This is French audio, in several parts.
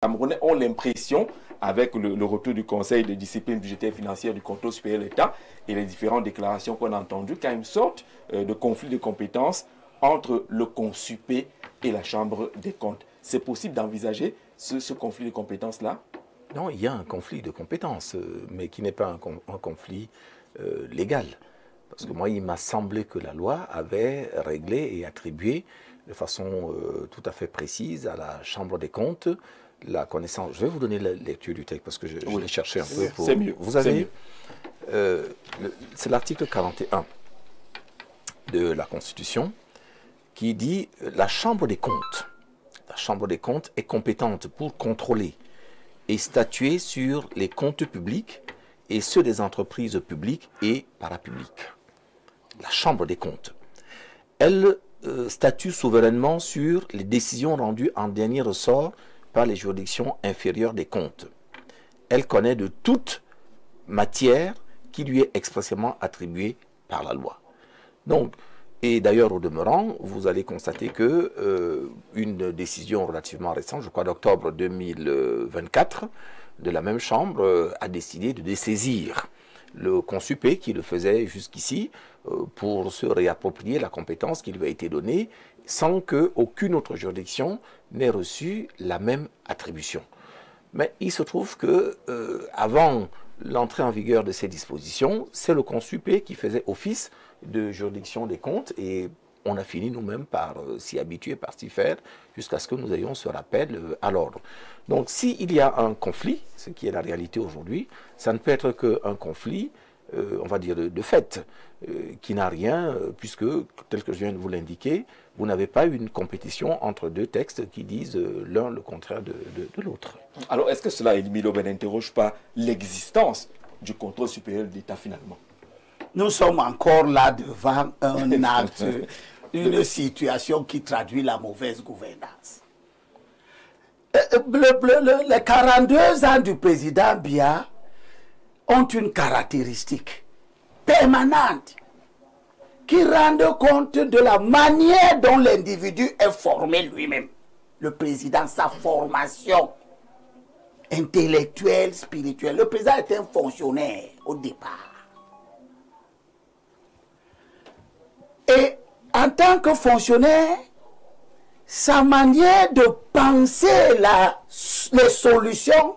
Camerounais ont l'impression, avec le retour du Conseil de discipline budgétaire et financière du contrôle supérieur de l'État et les différentes déclarations qu'on a entendues, qu'il y a une sorte de conflit de compétences entre le Consupé et la Chambre des comptes. C'est possible d'envisager ce conflit de compétences-là? Non, il y a un conflit de compétences, mais qui n'est pas un conflit légal. Parce que moi, il m'a semblé que la loi avait réglé et attribué de façon tout à fait précise à la Chambre des comptes la connaissance. Je vais vous donner la lecture du texte parce que je l'ai cherché un peu. C'est mieux. Vous avez, c'est l'article 41 de la Constitution qui dit la Chambre des comptes. La Chambre des comptes est compétente pour contrôler et statuer sur les comptes publics et ceux des entreprises publiques et parapubliques. La Chambre des comptes. Elle statue souverainement sur les décisions rendues en dernier ressort par les juridictions inférieures des comptes. Elle connaît de toute matière qui lui est expressément attribuée par la loi. Donc, et d'ailleurs, au demeurant, vous allez constater que une décision relativement récente, je crois d'octobre 2024, de la même Chambre, a décidé de dessaisir le Consupé qui le faisait jusqu'ici pour se réapproprier la compétence qui lui a été donnée sans qu'aucune autre juridiction n'ait reçu la même attribution. Mais il se trouve que avant l'entrée en vigueur de ces dispositions, c'est le Consupé qui faisait office de juridiction des comptes et on a fini nous-mêmes par s'y habituer, par s'y faire, jusqu'à ce que nous ayons ce rappel à l'ordre. Donc s'il y a un conflit, ce qui est la réalité aujourd'hui, ça ne peut être qu'un conflit, on va dire de fait, qui n'a rien, puisque, tel que je viens de vous l'indiquer, vous n'avez pas une compétition entre deux textes qui disent l'un le contraire de l'autre. Alors est-ce que cela, Milo, n'interroge pas l'existence du contrôle supérieur de l'État finalement? Nous sommes encore là devant un acte, une situation qui traduit la mauvaise gouvernance. Les 42 ans du président Biya ont une caractéristique permanente qui rend compte de la manière dont l'individu est formé lui-même. Le président, sa formation intellectuelle, spirituelle. Le président est un fonctionnaire au départ. Et en tant que fonctionnaire, sa manière de penser les solutions,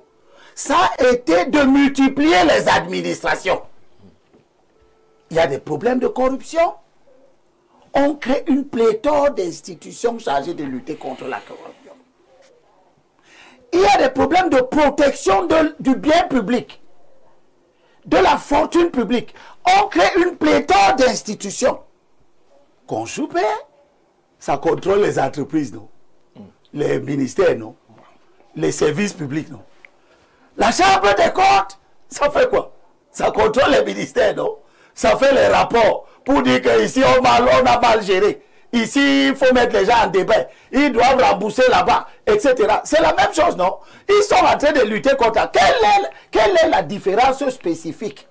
ça a été de multiplier les administrations. Il y a des problèmes de corruption. On crée une pléthore d'institutions chargées de lutter contre la corruption. Il y a des problèmes de protection du bien public, de la fortune publique. On crée une pléthore d'institutions. Consupé, ça contrôle les entreprises, non? Les ministères, non? Les services publics, non? La Chambre des comptes, ça fait quoi? Ça contrôle les ministères, non? Ça fait les rapports pour dire qu'ici on a mal géré. Ici, il faut mettre les gens en débat. Ils doivent rembourser là-bas, etc. C'est la même chose, non? Ils sont en train de lutter contre ça. Quelle est la différence spécifique?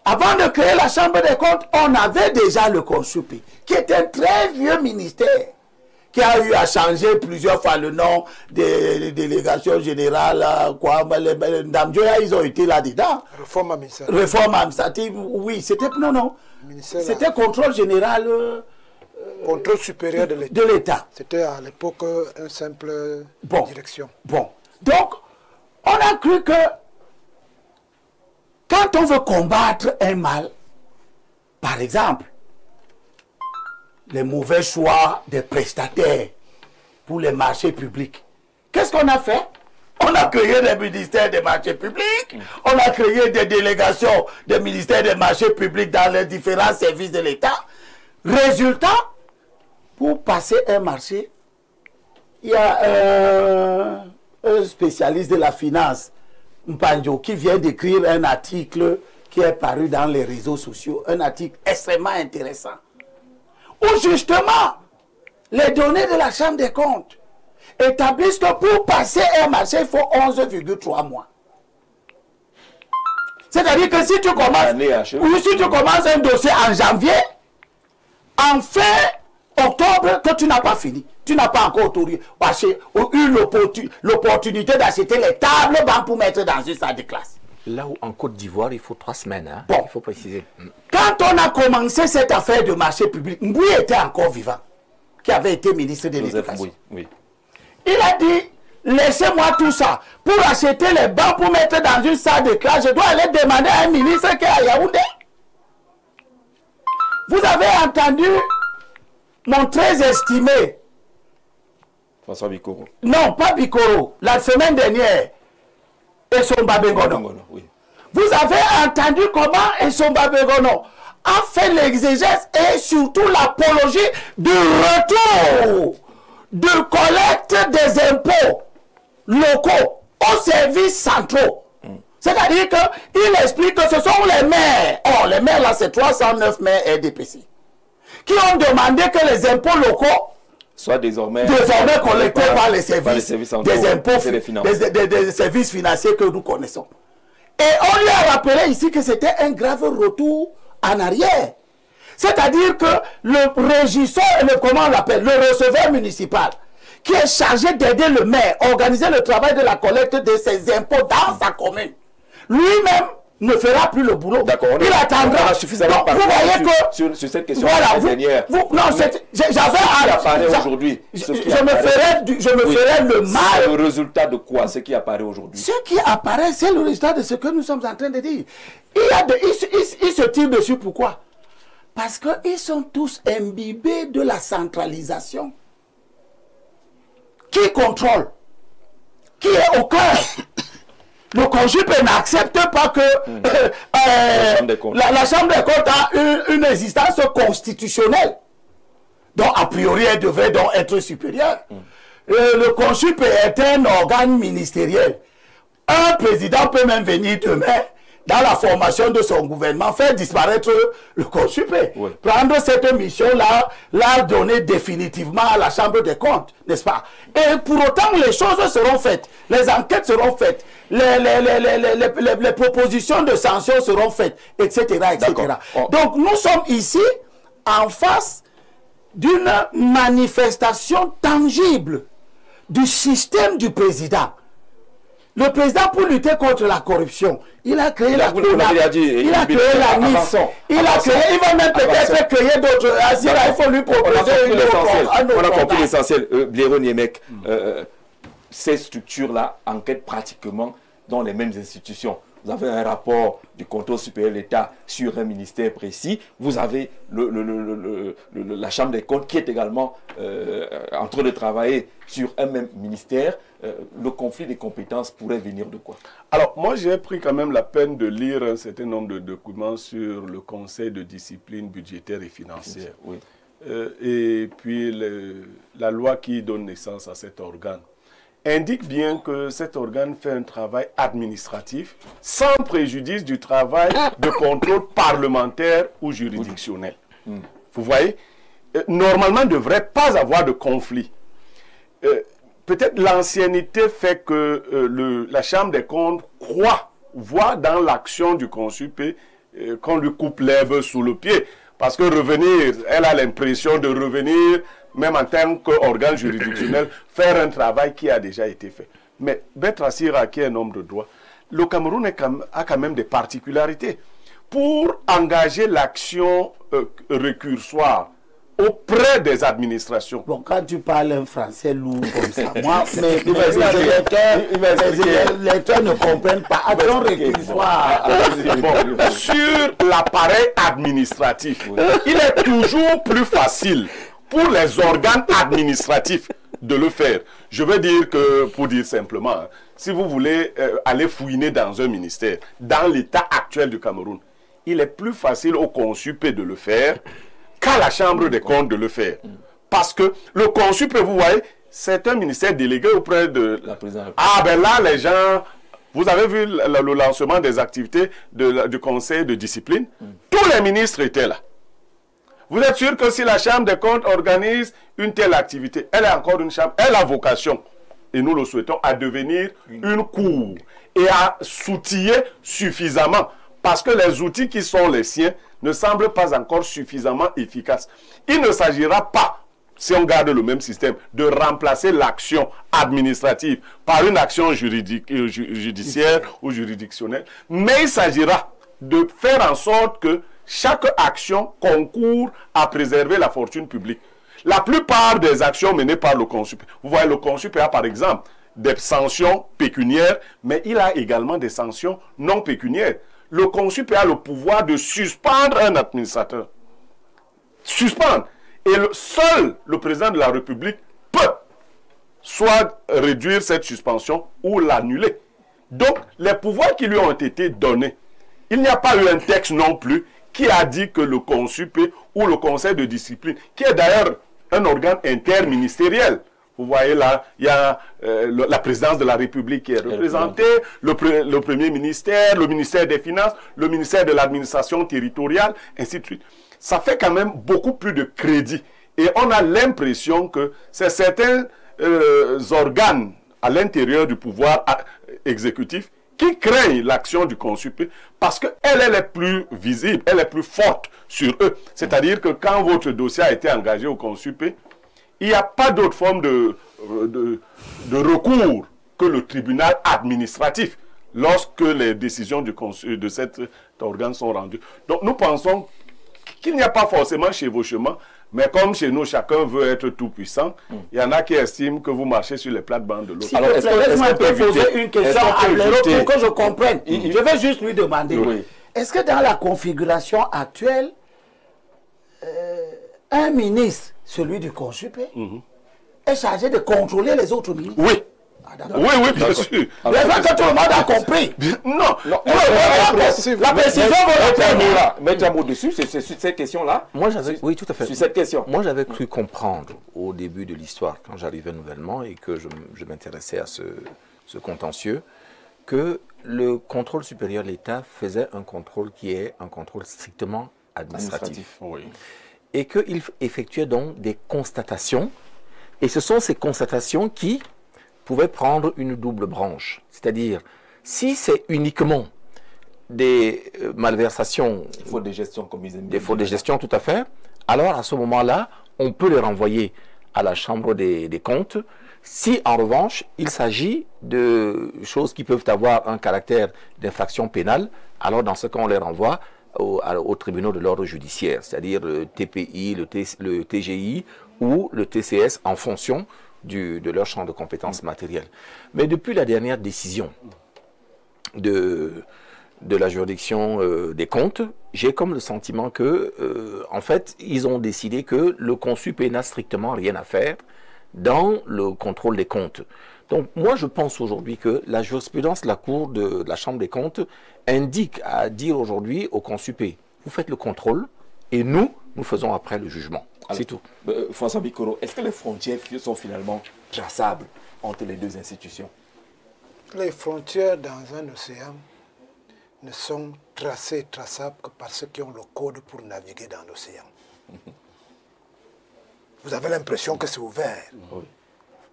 Avant de créer la Chambre des comptes, on avait déjà le Consupé, qui est un très vieux ministère, qui a eu à changer plusieurs fois le nom des délégations générales, quoi. Les Ndamjoya, ils ont été là-dedans. Réforme administrative. Réforme administrative, oui, c'était, non. C'était contrôle général. Contrôle supérieur de l'État. C'était à l'époque une simple direction. Bon, donc, on a cru que quand on veut combattre un mal, par exemple, les mauvais choix des prestataires pour les marchés publics, qu'est-ce qu'on a fait? On a créé des ministères des marchés publics, on a créé des délégations des ministères des marchés publics dans les différents services de l'État. Résultat, pour passer un marché, il y a un spécialiste de la finance, Mpanjo, qui vient d'écrire un article qui est paru dans les réseaux sociaux, un article extrêmement intéressant, où justement, les données de la Chambre des comptes établissent que pour passer un marché, il faut 11,3 mois. C'est-à-dire que si tu commences un dossier en janvier, en fin octobre que tu n'as pas fini. Tu n'as pas encore eu l'opportunité d'acheter les tables pour mettre dans une salle de classe. Là où en Côte d'Ivoire, il faut 3 semaines. Hein? Bon. Il faut préciser. Quand on a commencé cette affaire de marché public, Mbouy était encore vivant, qui avait été ministre de l'Éducation. Oui. Il a dit, laissez-moi tout ça. Pour acheter les bancs, pour mettre dans une salle de classe, je dois aller demander à un ministre qui est à Yaoundé. Vous avez entendu mon très estimé François Bikoro. Non, pas Bikoro. La semaine dernière, Essomba Bengono. Oui. Vous avez entendu comment Essomba Bengono a fait l'exégèse et surtout l'apologie du retour de collecte des impôts locaux aux services centraux. C'est-à-dire qu'il explique que ce sont les maires. Oh, les maires là, c'est 309 maires RDPC qui ont demandé que les impôts locaux soient désormais collectés par les services des impôts, des services financiers que nous connaissons. Et on lui a rappelé ici que c'était un grave retour en arrière. C'est-à-dire que le régisseur, comment on l'appelle, le receveur municipal, qui est chargé d'aider le maire à organiser le travail de la collecte de ses impôts dans sa commune, lui-même ne fera plus le boulot. D'accord, il attendra. On a suffisamment parlé sur cette question dernière. J'avais aujourd'hui. Je me ferai le mal. C'est le résultat de quoi, ce qui apparaît aujourd'hui? Ce qui apparaît, c'est le résultat de ce que nous sommes en train de dire. Ils se tirent dessus, pourquoi? Parce qu'ils sont tous imbibés de la centralisation. Qui contrôle? Qui est au cœur? Le CONJUP n'accepte pas que la Chambre des comptes a une existence constitutionnelle. Donc, a priori, elle devrait donc être supérieure. Le CONJUP est un organe ministériel. Un président peut même venir demain, dans la formation de son gouvernement, faire disparaître le CONJUP. Oui. Prendre cette mission-là, la donner définitivement à la Chambre des comptes, n'est-ce pas? Et pour autant, les choses seront faites, les enquêtes seront faites, les propositions de sanctions seront faites, etc. etc. Donc, nous sommes ici en face d'une manifestation tangible du système du président. Le président, pour lutter contre la corruption, il a créé la CNIS, il a créé la NIS, il va même peut-être créer d'autres. Il faut lui proposer une autre. On a compris l'essentiel. Blaireau Niemek, ces structures-là enquêtent pratiquement dans les mêmes institutions. Vous avez un rapport du contrôle supérieur de l'État sur un ministère précis. Vous avez la Chambre des comptes qui est également en train de travailler sur un même ministère. Le conflit des compétences pourrait venir de quoi? Alors, moi, j'ai pris quand même la peine de lire un certain nombre de documents sur le Conseil de discipline budgétaire et financière. Oui. Et puis, la loi qui donne naissance à cet organe indique bien que cet organe fait un travail administratif sans préjudice du travail de contrôle parlementaire ou juridictionnel. Vous voyez, normalement, il ne devrait pas avoir de conflit. Peut-être l'ancienneté fait que la Chambre des comptes voit dans l'action du CONJUP qu'on lui coupe l'herbe sous le pied. Parce que revenir, elle a l'impression de revenir, même en tant qu'organe juridictionnel, faire un travail qui a déjà été fait. Mais Betrassira, qui est un homme de droit, le Cameroun a quand même des particularités. Pour engager l'action récursoire auprès des administrations. Bon, quand tu parles un français lourd comme ça, moi, mais les lecteurs ne comprennent pas. Action récursoire. Bon, sur l'appareil administratif, il est toujours plus facile pour les organes administratifs de le faire. Je veux dire que, pour dire simplement, si vous voulez aller fouiner dans un ministère, dans l'état actuel du Cameroun, il est plus facile au CONJUP de le faire qu'à la Chambre des comptes de le faire. Parce que le CONJUP, vous voyez, c'est un ministère délégué auprès de... Ah ben là, les gens... Vous avez vu le lancement des activités du Conseil de discipline? Tous les ministres étaient là. Vous êtes sûr que si la Chambre des comptes organise une telle activité, elle est encore une chambre, elle a vocation, et nous le souhaitons, à devenir une cour et à s'outiller suffisamment. Parce que les outils qui sont les siens ne semblent pas encore suffisamment efficaces. Il ne s'agira pas si on garde le même système, de remplacer l'action administrative par une action judiciaire ou juridictionnelle, mais il s'agira de faire en sorte que chaque action concourt à préserver la fortune publique. La plupart des actions menées par le CONSUP, vous voyez, le CONSUP a par exemple des sanctions pécuniaires, mais il a également des sanctions non pécuniaires. Le CONSUP a le pouvoir de suspendre un administrateur. Suspendre. Et seul le président de la République peut soit réduire cette suspension ou l'annuler. Donc, les pouvoirs qui lui ont été donnés, il n'y a pas eu un texte non plus qui a dit que le CONSUP ou le conseil de discipline, qui est d'ailleurs un organe interministériel, vous voyez là, il y a la présidence de la République qui est représentée, le Premier ministère, le ministère des Finances, le ministère de l'administration territoriale, ainsi de suite. Ça fait quand même beaucoup plus de crédit. Et on a l'impression que c'est certains organes à l'intérieur du pouvoir exécutif qui craignent l'action du CONSUP parce qu'elle est plus visible, elle est plus forte sur eux. C'est-à-dire que quand votre dossier a été engagé au CONSUP, il n'y a pas d'autre forme de recours que le tribunal administratif lorsque les décisions de cet organe sont rendues. Donc nous pensons qu'il n'y a pas forcément chevauchement, mais comme chez nous, chacun veut être tout puissant, il y en a qui estiment que vous marchez sur les plates-bandes de l'autre. Alors, laisse-moi te poser une question à Léro pour que je comprenne. Je vais juste lui demander, est-ce que dans la configuration actuelle, un ministre, celui du CONSUP, est chargé de contrôler les autres ministres? Oui. Oui, bien sûr. Mais que tout le monde a compris. Non. La précision va mettre un mot dessus, c'est sur cette question-là. Oui, tout à fait. Sur cette question. Moi, j'avais cru comprendre au début de l'histoire, quand j'arrivais nouvellement et que je m'intéressais à ce contentieux, que le contrôle supérieur de l'État faisait un contrôle qui est un contrôle strictement administratif. Oui. Et qu'il effectuait donc des constatations. Et ce sont ces constatations qui pouvaient prendre une double branche. C'est-à-dire, si c'est uniquement des malversations... Des fautes de gestion, comme ils aiment dire. Des fautes de gestion, tout à fait. Alors, à ce moment-là, on peut les renvoyer à la Chambre des comptes. Si, en revanche, il s'agit de choses qui peuvent avoir un caractère d'infraction pénale, alors dans ce cas, on les renvoie au tribunal de l'ordre judiciaire, c'est-à-dire le TPI, le TGI ou le TCS en fonction de leur champ de compétences matérielles. Mais depuis la dernière décision de la juridiction des comptes, j'ai comme le sentiment que, en fait, ils ont décidé que le CONSUP n'a strictement rien à faire dans le contrôle des comptes. Donc, moi, je pense aujourd'hui que la jurisprudence de la Cour de la Chambre des comptes indique à dire aujourd'hui au CONSUP, vous faites le contrôle et nous faisons après le jugement. C'est tout. François Bikoro, est-ce que les frontières sont finalement traçables entre les deux institutions? Les frontières dans un océan ne sont tracées et traçables que par ceux qui ont le code pour naviguer dans l'océan. Vous avez l'impression que c'est ouvert. Oui.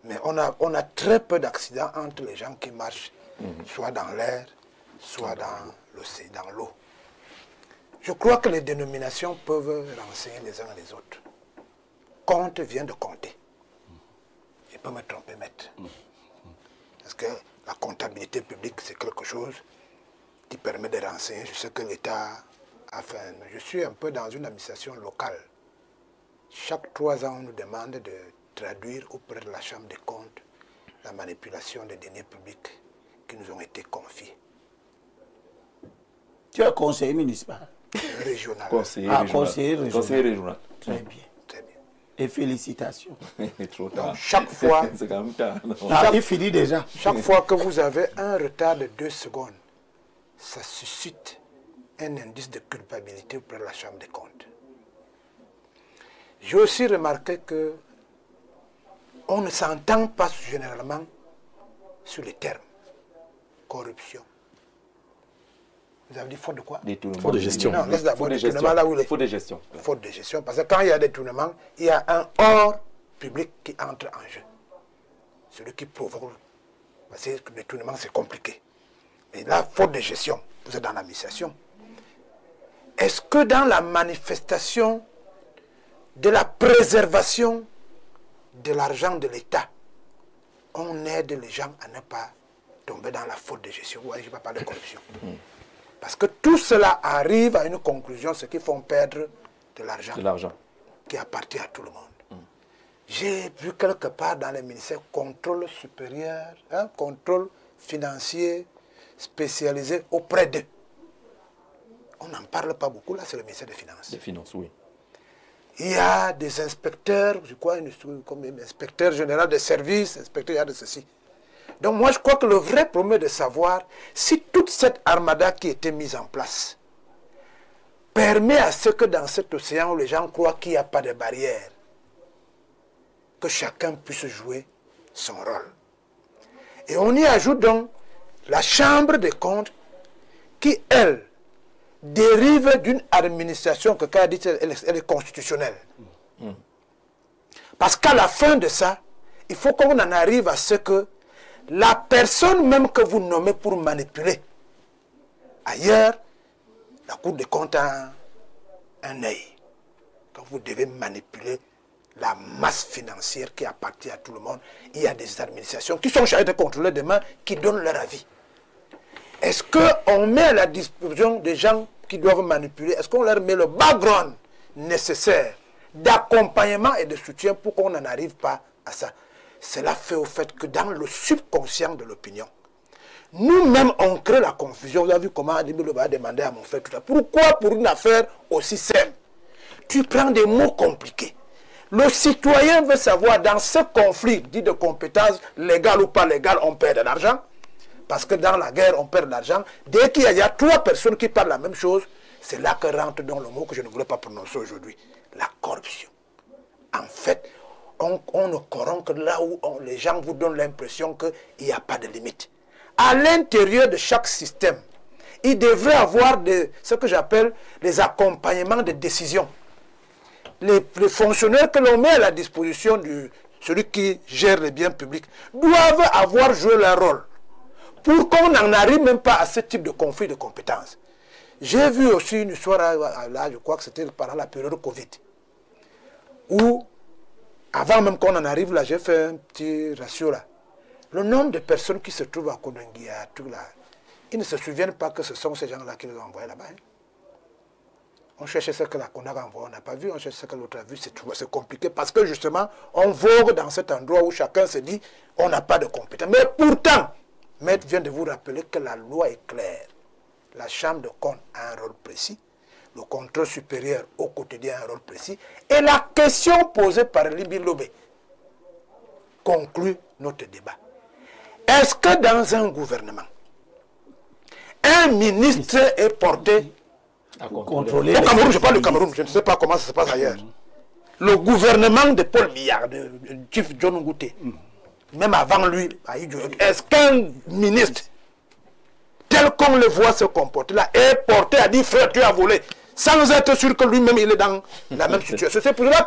Mais on a très peu d'accidents entre les gens qui marchent, soit dans l'air, soit dans l'eau. Je crois que les dénominations peuvent renseigner les uns les autres. Compte vient de compter. Je peux me tromper, maître. Parce que la comptabilité publique, c'est quelque chose qui permet de renseigner sur ce que l'État a fait. Je suis un peu dans une administration locale. Chaque 3 ans, on nous demande de traduire auprès de la Chambre des comptes la manipulation des deniers publics qui nous ont été confiés. Tu es conseiller municipal? Régional. Conseiller régional. Très bien. Et félicitations. Trop tard. Donc, chaque fois, c'est quand même tard. Il finit déjà. Chaque fois que vous avez un retard de 2 secondes, ça suscite un indice de culpabilité auprès de la Chambre des comptes. J'ai aussi remarqué que on ne s'entend pas généralement sur les termes. Corruption. Vous avez dit faute de quoi? Faute de gestion. Non, laisse d'abord détournement là où il est. Faute de gestion. Faute de gestion. Parce que quand il y a des détournements, il y a un hors public qui entre en jeu. Celui qui provoque. Parce que le détournement, c'est compliqué. Mais là, faute de gestion, vous êtes dans l'administration. Est-ce que dans la manifestation de la préservation de l'argent de l'État, on aide les gens à ne pas tomber dans la faute de gestion. Ouais, je ne vais pas parler de corruption. Parce que tout cela arrive à une conclusion, ce qui font perdre de l'argent qui appartient à tout le monde. J'ai vu quelque part dans les ministères contrôle supérieur, contrôle financier spécialisé auprès d'eux. On n'en parle pas beaucoup, là c'est le ministère des Finances. Des Finances, oui. Il y a des inspecteurs, je crois, comme inspecteur général des services, inspecteur de ceci. Donc moi je crois que le vrai problème est de savoir si toute cette armada qui a été mise en place permet à ce que dans cet océan où les gens croient qu'il n'y a pas de barrière, que chacun puisse jouer son rôle. Et on y ajoute donc la Chambre des comptes qui, elle, dérive d'une administration que, quand dit, elle est constitutionnelle. Parce qu'à la fin de ça, il faut qu'on en arrive à ce que la personne même que vous nommez pour manipuler, ailleurs, la Cour des comptes a un œil. Quand vous devez manipuler la masse financière qui appartient à tout le monde, il y a des administrations qui sont chargées de contrôler demain, qui donnent leur avis. Est-ce qu'on met à la disposition des gens qui doivent manipuler, est-ce qu'on leur met le background nécessaire d'accompagnement et de soutien pour qu'on n'en arrive pas à ça? Cela fait au fait que dans le subconscient de l'opinion, nous-mêmes on crée la confusion. Vous avez vu comment Adiboulo va demander à mon frère tout ça. Pourquoi pour une affaire aussi simple, tu prends des mots compliqués? Le citoyen veut savoir dans ce conflit dit de compétences, légales ou pas légales, on perd de l'argent. Parce que dans la guerre, on perd de l'argent. Dès qu'il y a trois personnes qui parlent la même chose, c'est là que rentre dans le mot que je ne voulais pas prononcer aujourd'hui. La corruption. En fait, on ne corrompt que là où les gens vous donnent l'impression qu'il n'y a pas de limite. À l'intérieur de chaque système, il devrait avoir ce que j'appelle les accompagnements de décision. Les fonctionnaires que l'on met à la disposition de celui qui gère les biens publics doivent avoir joué leur rôle pour qu'on n'en arrive même pas à ce type de conflit de compétences. J'ai vu aussi une histoire, là je crois que c'était pendant la période Covid, où, avant même qu'on en arrive là, j'ai fait un petit ratio là. Le nombre de personnes qui se trouvent à Kondengia, tout là, ils ne se souviennent pas que ce sont ces gens-là qui les ont envoyés là-bas. Hein. On cherchait ce que la CONAC a envoyé, on n'a pas vu, on cherche ce que l'autre a vu, c'est compliqué parce que justement, on vogue dans cet endroit où chacun se dit, on n'a pas de compétence. Mais pourtant, Maître vient de vous rappeler que la loi est claire. La Chambre de compte a un rôle précis, le contrôle supérieur au quotidien a un rôle précis, et la question posée par Libi Lobé conclut notre débat. Est-ce que dans un gouvernement, un ministre est porté à contrôler au Cameroun, je parle du Cameroun, je ne sais pas comment ça se passe ailleurs. Le gouvernement de Paul Biya, de Chief John Ngouté, même avant lui, est-ce qu'un ministre, tel qu'on le voit se comporter là, est porté à dire frère, tu as volé, sans être sûr que lui-même il est dans la même situation? C'est pour cela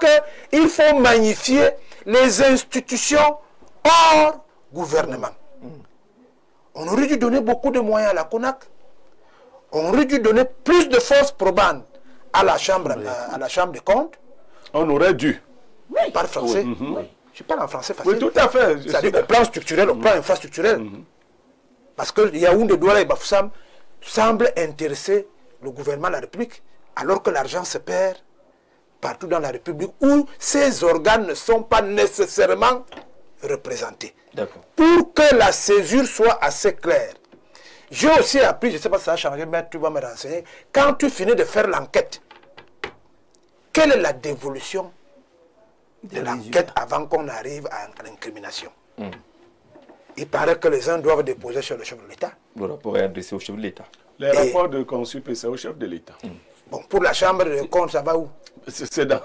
qu'il faut magnifier les institutions hors gouvernement. On aurait dû donner beaucoup de moyens à la CONAC. On aurait dû donner plus de force probante à la Chambre, à la Chambre des comptes. On aurait dû. Oui, je parle français. Oui. Je parle en français facile. Oui, tout à fait. C'est-à-dire au plan structurel, au plan infrastructurel. Parce que Yaoundé, Douala et Bafoussam semblent intéresser le gouvernement de la République, alors que l'argent se perd partout dans la République, où ces organes ne sont pas nécessairement représentés. Pour que la césure soit assez claire. J'ai aussi appris, je ne sais pas si ça a changé, mais tu vas me renseigner, quand tu finis de faire l'enquête, quelle est la dévolution de l'enquête avant qu'on arrive à l'incrimination? Il paraît que les uns doivent déposer chez le chef de l'État. Le rapport est adressé au chef de l'État. Les rapports de consup, c'est au chef de l'État. Bon, pour la Chambre de compte, ça va où? C'est dans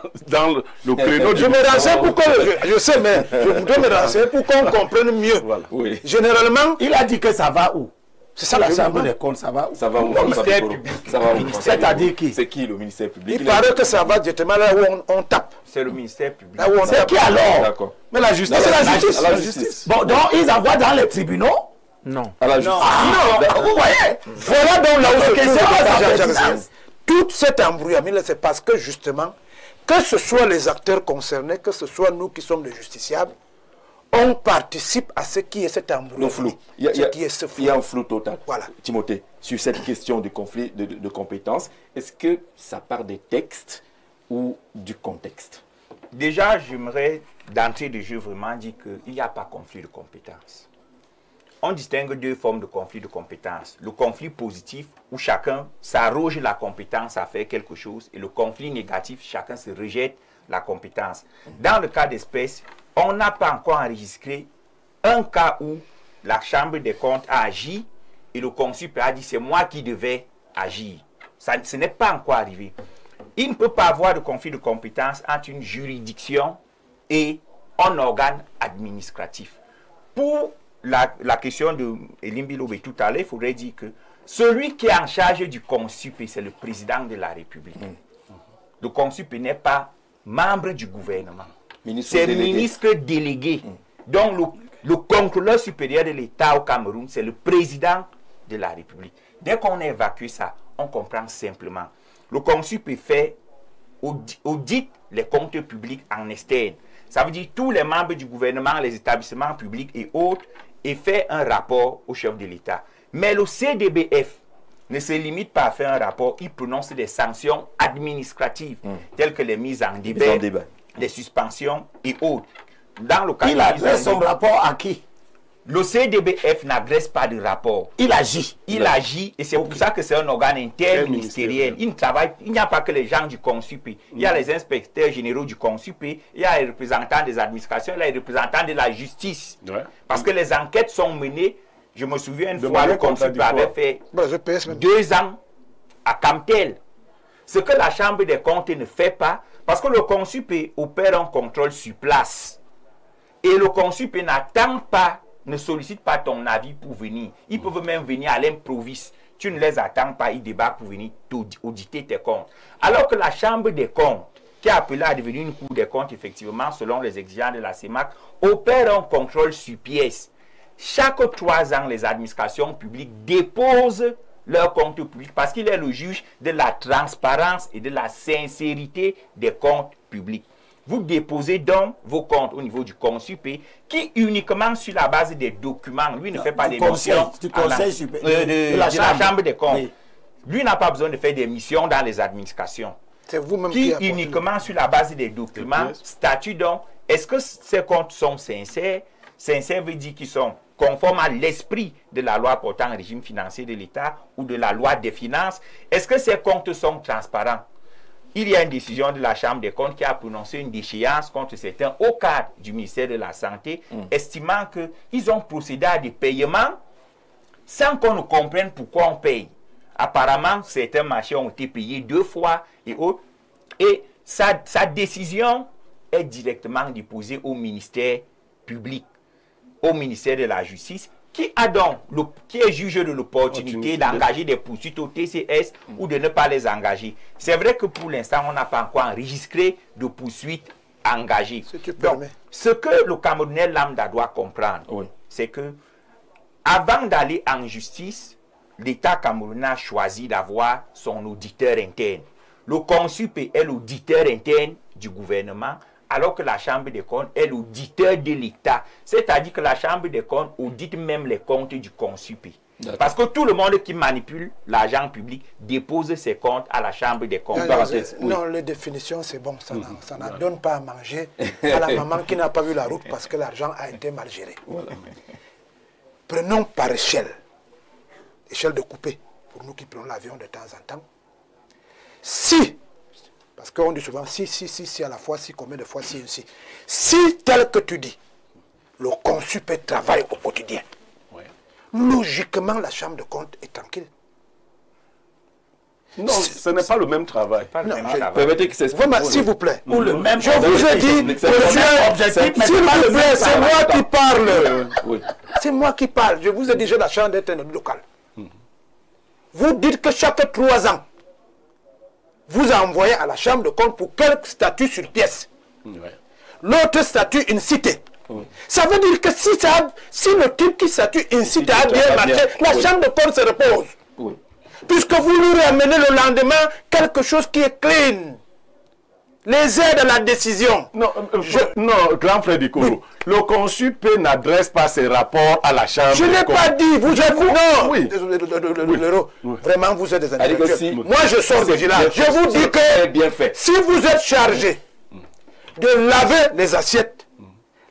le créneau je me renseigne pour que... Je sais, mais je voudrais me renseigner pour qu'on comprenne mieux. Voilà. Oui. Généralement, il a dit que ça va où? C'est ça la Chambre des comptes, ça va où? Ça va où? C'est-à-dire qui? C'est qui le ministère public? Il paraît que ça va directement là où on tape. C'est le ministère public. C'est qui alors? D'accord. Mais la justice, c'est la justice. La justice. Bon, donc ils envoient dans les tribunaux? Non. À la justice. Ah, vous voyez? Voilà donc là où se c'est quoi ça? toute cette embrouillamine, c'est parce que justement, que ce soit les acteurs concernés, que ce soit nous qui sommes les justiciables, on participe à ce qui est cet embrouille. flou. Il y a un flou total. Voilà. Timothée, sur cette question du conflit de compétences, est-ce que ça part des textes ou du contexte? Déjà, j'aimerais d'entrée de jeu vraiment dire qu'il n'y a pas conflit de compétences. On distingue deux formes de conflit de compétences. Le conflit positif, où chacun s'arroge la compétence à faire quelque chose, et le conflit négatif, chacun se rejette la compétence. Dans le cas d'espèce, on n'a pas encore enregistré un cas où la Chambre des comptes a agi et le CONSUP a dit c'est moi qui devais agir. Ce n'est pas encore arrivé. Il ne peut pas avoir de conflit de compétences entre une juridiction et un organe administratif. Pour la question de Elim Bilobé tout à l'heure, il faudrait dire que celui qui est en charge du CONSUP, c'est le président de la République. Le CONSUP n'est pas membre du gouvernement. C'est le ministre délégué. Donc le contrôleur supérieur de l'État au Cameroun, c'est le président de la République. Dès qu'on a évacué ça, on comprend simplement. Le CONSUP fait audite les comptes publics en externe. Ça veut dire tous les membres du gouvernement, les établissements publics et autres, et fait un rapport au chef de l'État. Mais le CDBF ne se limite pas à faire un rapport, il prononce des sanctions administratives, telles que les mises en débat, les suspensions et autres. Dans le cas il adresse son rapport à qui? Le CDBF n'adresse pas de rapport. Il agit. Il agit, et c'est pour ça que c'est un organe interministériel. Il n'y a pas que les gens du CONSUP. Il y a les inspecteurs généraux du CONSUP, il y a les représentants des administrations, il y a les représentants de la justice. Ouais. Parce que les enquêtes sont menées. Je me souviens une fois, le CONSUP avait fait 2 ans à Camtel. Ce que la Chambre des comptes ne fait pas, parce que le CONSUP opère un contrôle sur place. Et le CONSUP n'attend pas, ne sollicite pas ton avis pour venir. Ils peuvent même venir à l'improviste. Tu ne les attends pas, ils débarquent pour venir auditer tes comptes. Alors que la Chambre des comptes, qui est appelée à devenir une Cour des comptes, effectivement, selon les exigences de la CEMAC, opère un contrôle sur pièce. Chaque 3 ans, les administrations publiques déposent leurs comptes publics parce qu'il est le juge de la transparence et de la sincérité des comptes publics. Vous déposez donc vos comptes au niveau du CONSUP qui uniquement sur la base des documents, lui ne fait pas des missions de la Chambre des comptes. Oui. Lui n'a pas besoin de faire des missions dans les administrations. C'est vous-même qui uniquement sur la base des documents statue donc, est-ce que ces comptes sont sincères? Sincères veut dire qu'ils sont conformes à l'esprit de la loi portant régime financier de l'État ou de la loi des finances. Est-ce que ces comptes sont transparents? Il y a une décision de la Chambre des comptes qui a prononcé une déchéance contre certains hauts cadres du ministère de la Santé, estimant qu'ils ont procédé à des paiements sans qu'on ne comprenne pourquoi on paye. Apparemment, certains marchés ont été payés 2 fois et autres. Et sa décision est directement déposée au ministère public, au ministère de la Justice, qui est juge de l'opportunité d'engager des poursuites au TCS ou de ne pas les engager. C'est vrai que pour l'instant, on n'a pas encore enregistré de poursuites engagées. Donc, ce que le Camerounais lambda doit comprendre, c'est que avant d'aller en justice, l'État camerounais a choisi d'avoir son auditeur interne. Le CONSUP est l'auditeur interne du gouvernement, alors que la Chambre des comptes est l'auditeur de l'État. C'est-à-dire que la Chambre des comptes audite même les comptes du CONSUP. Parce que tout le monde qui manipule l'argent public dépose ses comptes à la Chambre des comptes. Non, les définitions, c'est bon. Ça n'en donne pas à manger à la maman qui n'a pas vu la route parce que l'argent a été mal géré. Prenons par échelle de coupé, pour nous qui prenons l'avion de temps en temps. Si, parce qu'on dit souvent si à la fois, si, combien de fois, si, si tel que tu dis, le CONSUP travaille au quotidien, logiquement la Chambre de compte est tranquille. Non, ce n'est pas le même travail. Permettez que c'est s'il vous plaît. Ou le même je vous ai dit, monsieur, s'il vous plaît, c'est moi qui parle. C'est moi qui parle. Je vous ai dit, j'ai la chance d'être un local. Vous dites que chaque 3 ans, vous envoyez à la Chambre de compte pour quel statut sur pièce. L'autre statut in cité. Ça veut dire que si le type qui statue in cité a bien marché, la Chambre de compte se repose. Puisque vous lui ramenez le lendemain quelque chose qui est clean. les aides à la décision. Non, non, grand frère Dikoro, oui. Le CONSUP n'adresse pas ses rapports à la Chambre. Je n'ai pas dit, vous êtes... Non, oui. Vraiment, vous êtes des intellectuels. Si, moi, je sors de là. Je vous dis que bien fait. Si vous êtes chargé de laver les assiettes,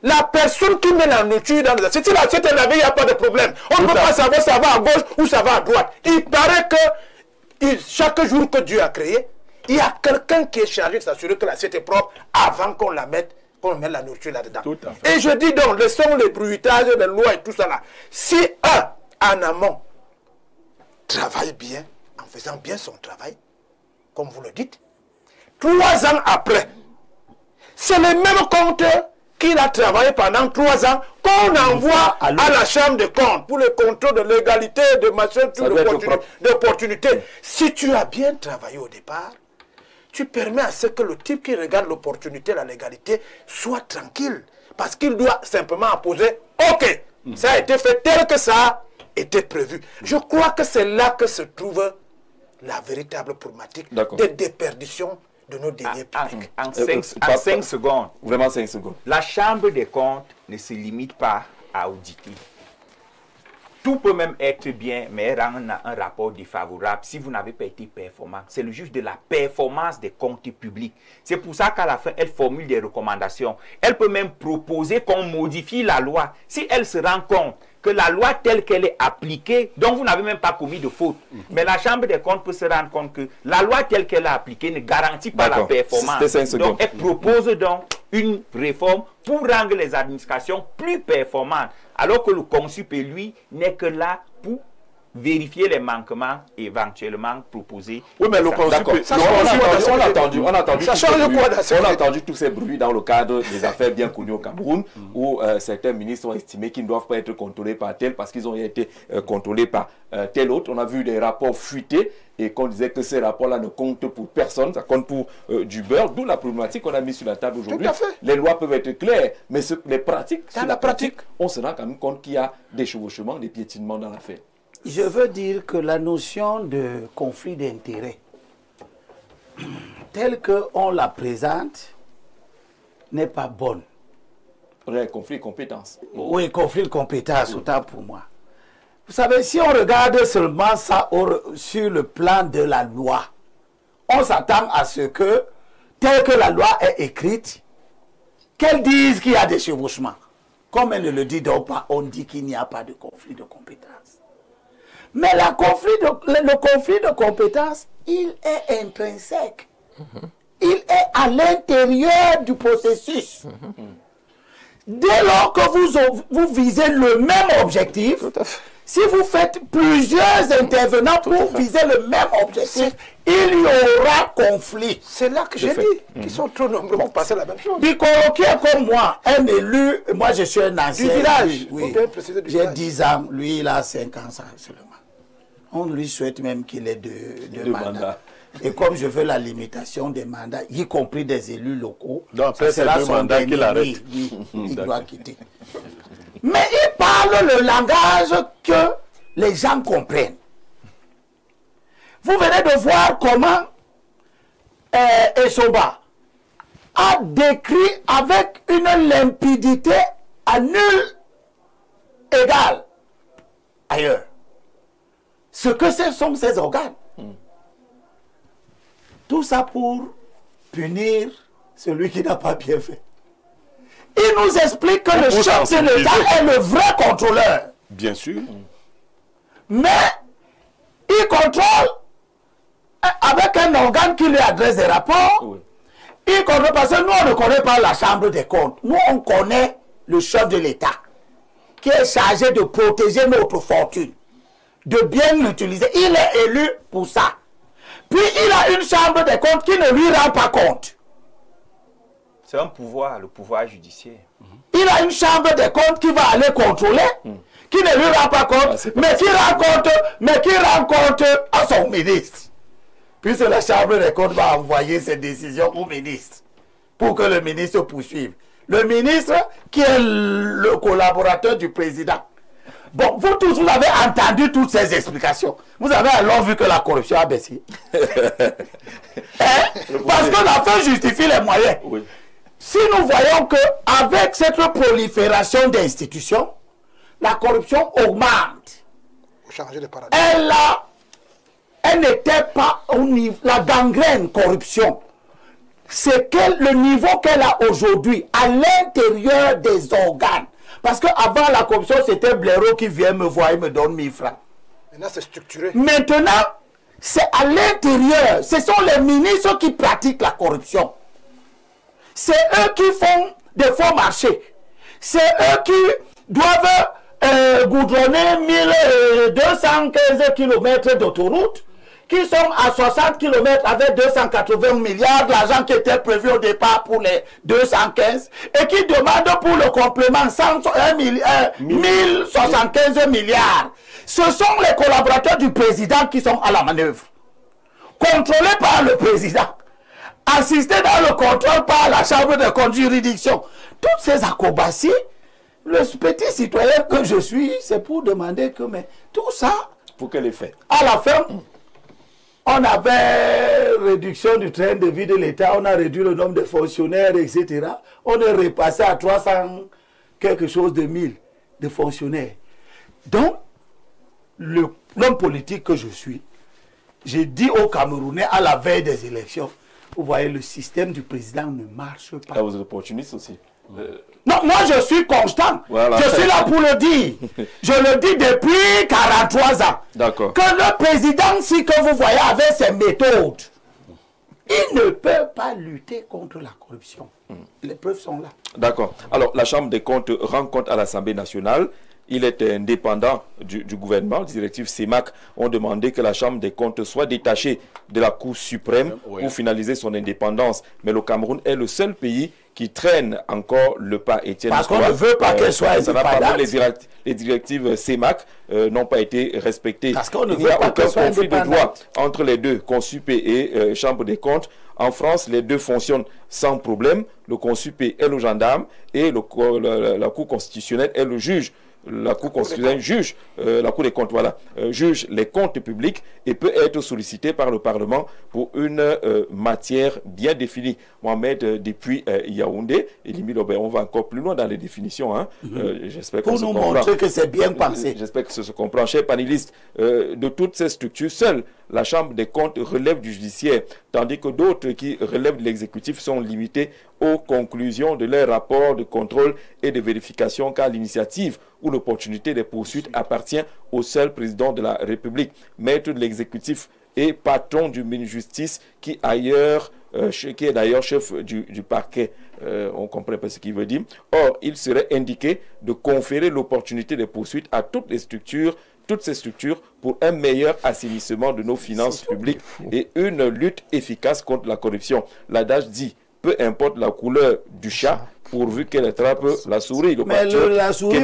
la personne qui met la nourriture dans les assiettes, si l'assiette est lavée, il n'y a pas de problème. On ne peut pas savoir si ça va à gauche ou ça va à droite. Il paraît que chaque jour que Dieu a créé, il y a quelqu'un qui est chargé de s'assurer que l'assiette est propre avant qu'on la mette, qu'on mette la nourriture là-dedans. Et je dis donc, laissons les bruitages, les lois et tout ça là. Si en amont, travaille bien, en faisant bien son travail, comme vous le dites, 3 ans après, c'est le même compteur qu'il a travaillé pendant 3 ans qu'on envoie à la Chambre des comptes pour le contrôle de légalité, de machin, d'opportunité. Si tu as bien travaillé au départ, tu permets à ce que le type qui regarde l'opportunité, la légalité, soit tranquille. Parce qu'il doit simplement apposer « Ok, ça a été fait tel que ça a été prévu ». Je crois que c'est là que se trouve la véritable problématique de déperdition de nos deniers publics. En 5 secondes. Vraiment 5 secondes. La Chambre des comptes ne se limite pas à auditer. Tout peut même être bien, mais rendre un rapport défavorable si vous n'avez pas été performant. C'est le juge de la performance des comptes publics. C'est pour ça qu'à la fin, elle formule des recommandations. Elle peut même proposer qu'on modifie la loi. Si elle se rend compte que la loi telle qu'elle est appliquée, donc vous n'avez même pas commis de faute. Mais la Chambre des comptes peut se rendre compte que la loi telle qu'elle est appliquée ne garantit pas la performance. Donc elle propose donc une réforme pour rendre les administrations plus performantes. Alors que le CONSUP, lui, n'est que là pour vérifier les manquements éventuellement proposés. Oui, mais le CONSUP, on a entendu tous ces bruits dans le cadre des affaires bien connues au Cameroun, où certains ministres ont estimé qu'ils ne doivent pas être contrôlés par tel parce qu'ils ont été contrôlés par tel autre. On a vu des rapports fuités et qu'on disait que ces rapports-là ne comptent pour personne, ça compte pour du beurre, d'où la problématique qu'on a mise sur la table aujourd'hui. Les lois peuvent être claires, mais les pratiques, sur la pratique, on se rend quand même compte qu'il y a des chevauchements, des piétinements dans l'affaire. Je veux dire que la notion de conflit d'intérêts, telle qu'on la présente, n'est pas bonne. Conflit de compétences. Oui, conflit de compétences, autant pour moi. Vous savez, si on regarde seulement ça sur le plan de la loi, on s'attend à ce que, telle que la loi est écrite, qu'elle dise qu'il y a des chevauchements. Comme elle ne le dit donc pas, on dit qu'il n'y a pas de conflit de compétences. Mais le conflit de compétences, il est intrinsèque. Il est à l'intérieur du processus. Dès lors que vous visez le même objectif, si vous faites plusieurs intervenants pour viser le même objectif, il y aura conflit. C'est là que j'ai dit qu'ils sont trop nombreux pour passer la même chose. Dikoro qui est comme moi, un élu, moi je suis un ancien. Du village. Oui. J'ai 10 ans, lui il a 5 ans seulement. On lui souhaite même qu'il ait deux mandats. Et comme je veux la limitation des mandats, y compris des élus locaux, donc après c'est 2 mandats qu'il arrête. Il doit quitter. Mais il parle le langage que les gens comprennent. Vous venez de voir comment Essoba a décrit avec une limpidité à nul égal ailleurs ce que sont ces organes. Tout ça pour punir celui qui n'a pas bien fait. Il nous explique que le chef de l'État est le vrai contrôleur. Bien sûr. Mais il contrôle avec un organe qui lui adresse des rapports. Oui. Il contrôle parce que nous, on ne connaît pas la Chambre des comptes. Nous, on connaît le chef de l'État qui est chargé de protéger notre fortune, de bien l'utiliser. Il est élu pour ça. Puis il a une Chambre des comptes qui ne lui rend pas compte. C'est un pouvoir, le pouvoir judiciaire. Il a une Chambre des comptes qui va aller contrôler, qui ne lui rend pas compte, mais qui rend compte à son ministre. Puisque la Chambre des comptes va envoyer ses décisions au ministre pour que le ministre poursuive. Le ministre, qui est le collaborateur du président, Bon, vous tous, vous avez entendu toutes ces explications. Vous avez alors vu que la corruption a baissé. Parce que la fin justifie les moyens. Oui. Si nous voyons qu'avec cette prolifération d'institutions, la corruption augmente. Vous changez de paradigme. Elle n'était pas au niveau, la gangrène corruption. C'est le niveau qu'elle a aujourd'hui à l'intérieur des organes. Parce qu'avant la corruption, c'était Blaireau qui vient me voir et me donne 1000 francs. Maintenant, c'est structuré. Maintenant, c'est à l'intérieur. Ce sont les ministres qui pratiquent la corruption. C'est eux qui font des faux marchés. C'est eux qui doivent goudronner 1215 km d'autoroute, qui sont à 60 km avec 280 milliards, l'argent qui était prévu au départ pour les 215, et qui demandent pour le complément 1075 milliards. Ce sont les collaborateurs du président qui sont à la manœuvre, contrôlés par le président, assistés dans le contrôle par la chambre de compte juridiction. Toutes ces acrobaties, le petit citoyen que je suis, c'est pour demander que, mais tout ça, pour quel effet? À la fin, on avait réduction du train de vie de l'État, on a réduit le nombre de fonctionnaires, etc. On est repassé à 300 quelque chose de 1000 de fonctionnaires. Donc, l'homme politique que je suis, j'ai dit aux Camerounais à la veille des élections, vous voyez, le système du président ne marche pas. Ah, vous êtes opportuniste aussi. Non, moi je suis constant. Voilà. Je suis là pour le dire. Je le dis depuis 43 ans. D'accord. Que le président, si que vous voyez avec ses méthodes, il ne peut pas lutter contre la corruption. Les preuves sont là. D'accord. Alors, la Chambre des comptes rend compte à l'Assemblée nationale. Il est indépendant du gouvernement. Les directives CEMAC ont demandé que la Chambre des comptes soit détachée de la Cour suprême pour finaliser son indépendance. Mais le Cameroun est le seul pays qui traîne encore le pas. Étienne, parce qu'on ne veut pas qu'elle soit indépendante. Les directives CEMAC n'ont pas été respectées. Parce qu'on ne Il n'y a veut pas aucun conflit de droit entre les deux, Consupé et Chambre des comptes. En France, les deux fonctionnent sans problème. Le Consupé est le gendarme et la Cour constitutionnelle est le juge. La Cour constitutionnelle juge, la Cour des comptes, voilà, juge les comptes publics et peut être sollicité par le Parlement pour une matière bien définie. Mohamed, depuis Yaoundé, et Limi Lobé, on va encore plus loin dans les définitions. Hein. J'espère pour nous montrer que c'est bien pensé. J'espère que ça se comprend. Chers panélistes, de toutes ces structures, seule la Chambre des comptes relève du judiciaire, tandis que d'autres qui relèvent de l'exécutif sont limités aux conclusions de leurs rapports de contrôle et de vérification, car l'initiative ou l'opportunité des poursuites appartient au seul président de la République, maître de l'exécutif et patron du ministre-justice qui est d'ailleurs chef du parquet. On comprend pas ce qu'il veut dire. Or, il serait indiqué de conférer l'opportunité des poursuites à toutes ces structures pour un meilleur assainissement de nos finances publiques et une lutte efficace contre la corruption. L'adage dit, peu importe la couleur du chat, pourvu qu'elle attrape la souris. Mais la souris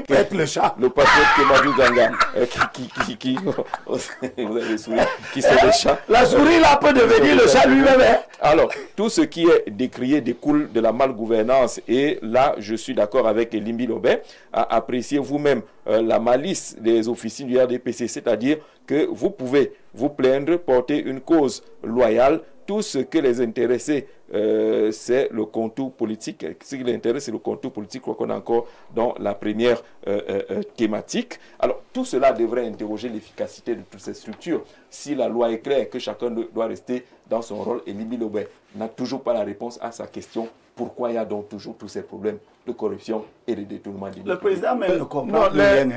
peut être le chat. Le patriote Kemadou Ganga, vous avez des souris qui sont des chats. La souris là peut devenir le chat lui-même. Alors, tout ce qui est décrié découle de la malgouvernance. Et là, je suis d'accord avec Limbi Lobé. Appréciez vous-même la malice des officines du RDPC. C'est-à-dire que vous pouvez vous plaindre, porter une cause loyale. Tout ce que les intéressés, c'est le contour politique. Ce qui les intéresse, c'est le contour politique qu'on a encore dans la première thématique. Alors, tout cela devrait interroger l'efficacité de toutes ces structures. Si la loi est claire que chacun doit rester dans son rôle, et Libi Lobé n'a toujours pas la réponse à sa question. Pourquoi il y a donc toujours tous ces problèmes de corruption et de détournement des Le président même ne comprend rien.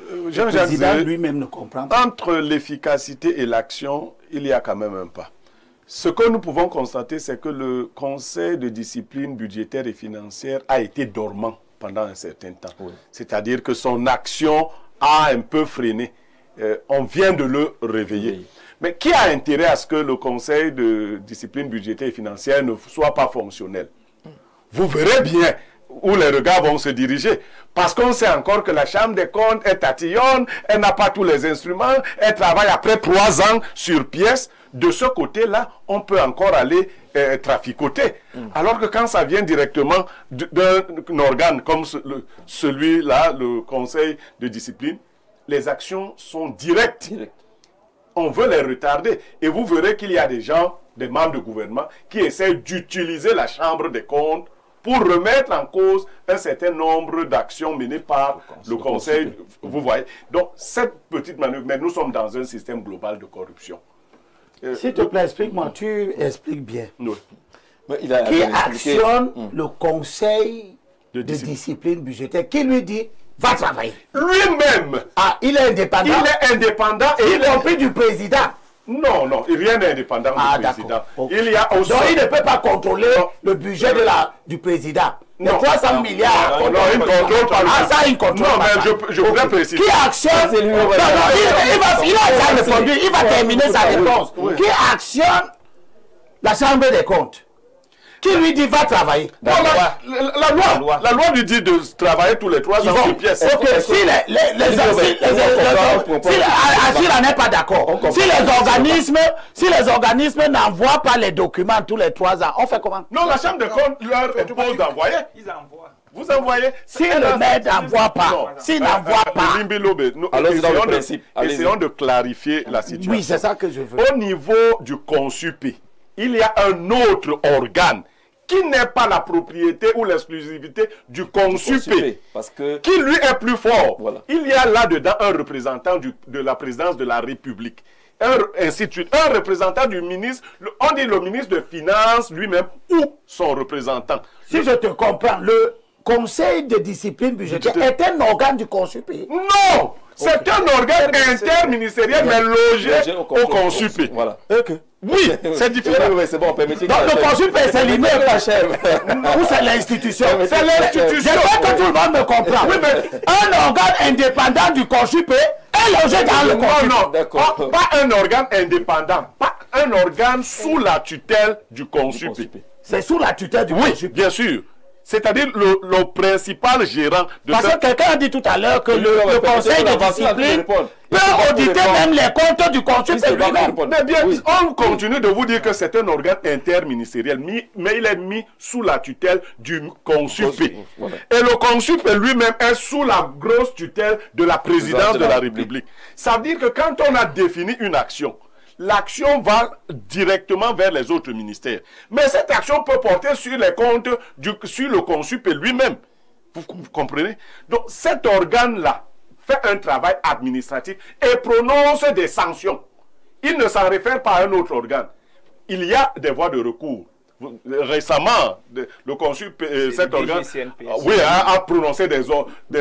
Le président lui-même ne comprend pas. Entre l'efficacité et l'action, il y a quand même un pas. Ce que nous pouvons constater, c'est que le Conseil de discipline budgétaire et financière a été dormant pendant un certain temps. Oui. C'est-à-dire que son action a un peu freiné. On vient de le réveiller. Oui. Mais qui a intérêt à ce que le Conseil de discipline budgétaire et financière ne soit pas fonctionnel? Vous verrez bien où les regards vont se diriger. Parce qu'on sait encore que la Chambre des comptes est tatillonne, elle n'a pas tous les instruments, elle travaille après 3 ans sur pièce. De ce côté-là, on peut encore aller traficoter. Alors que quand ça vient directement d'un organe comme celui-là, le conseil de discipline, les actions sont directes. On veut les retarder. Et vous verrez qu'il y a des gens, des membres de gouvernement, qui essaient d'utiliser la Chambre des comptes pour remettre en cause un certain nombre d'actions menées par le Conseil. Vous voyez. Donc, cette petite manœuvre, mais nous sommes dans un système global de corruption. S'il te plaît, explique-moi, tu expliques bien. Oui. Qui actionne le Conseil de discipline budgétaire, qui lui dit va travailler. Lui-même. Ah, il est indépendant. Il est indépendant. Et y compris du président. Non, non, rien n'est indépendant du président. Okay. Il y a aussi... Donc il ne peut pas contrôler le budget du président. Les 300 milliards. Non, il ne contrôle pas. Ah, ça, il contrôle pas. Non, mais je voudrais préciser. Qui actionne... il a déjà répondu, il va terminer sa réponse. Qui actionne la Chambre des comptes? Qui lui dit va travailler? Non, la loi lui dit de travailler tous les 3 ans sur pièce. Ok, si elle n'est pas d'accord, si les organismes n'envoient pas les documents tous les 3 ans, on fait comment? Non, la Chambre des comptes leur impose d'envoyer. Ils envoient. Vous envoyez. Si le maire n'envoie pas, s'il n'envoie pas. Essayons de clarifier la situation. Oui, c'est ça que je veux. Au niveau du CONSUP, il y a un autre organe qui n'est pas la propriété ou l'exclusivité du CONSUP, qui lui est plus fort. Voilà. Il y a là-dedans un représentant de la présidence de la République, un représentant du ministre, on dit le ministre de Finances lui-même ou son représentant. Si je te comprends, le Conseil de discipline budgétaire est un organe du CONSUP. Non! C'est un organe interministériel, mais logé au CONSUP. Voilà. Oui, c'est différent. Oui, c'est bon, permettez. Donc le CONSUP c'est limé, pas cher. Ou c'est l'institution? C'est l'institution. J'espère que tout le monde me comprend. Oui, mais un organe indépendant du CONSUP est logé dans le CONSUP. Non, d'accord. Pas un organe indépendant, pas un organe sous la tutelle du CONSUP. C'est sous la tutelle du CONSUP. Oui, bien sûr. C'est-à-dire le principal gérant de... Parce que quelqu'un a dit tout à l'heure que le Conseil de discipline peut auditer même les comptes du CONSUP lui-même. Mais bien, on continue de vous dire que c'est un organe interministériel, mais il est mis sous la tutelle du CONSUP. Et le CONSUP lui-même est sous la grosse tutelle de la présidence de la République. Ça veut dire que quand on a défini une action, l'action va directement vers les autres ministères. Mais cette action peut porter sur les comptes, sur le CONSUP lui-même. Vous comprenez? Donc cet organe-là fait un travail administratif et prononce des sanctions. Il ne s'en réfère pas à un autre organe. Il y a des voies de recours. Récemment, le CONSUP, cet organe, a prononcé des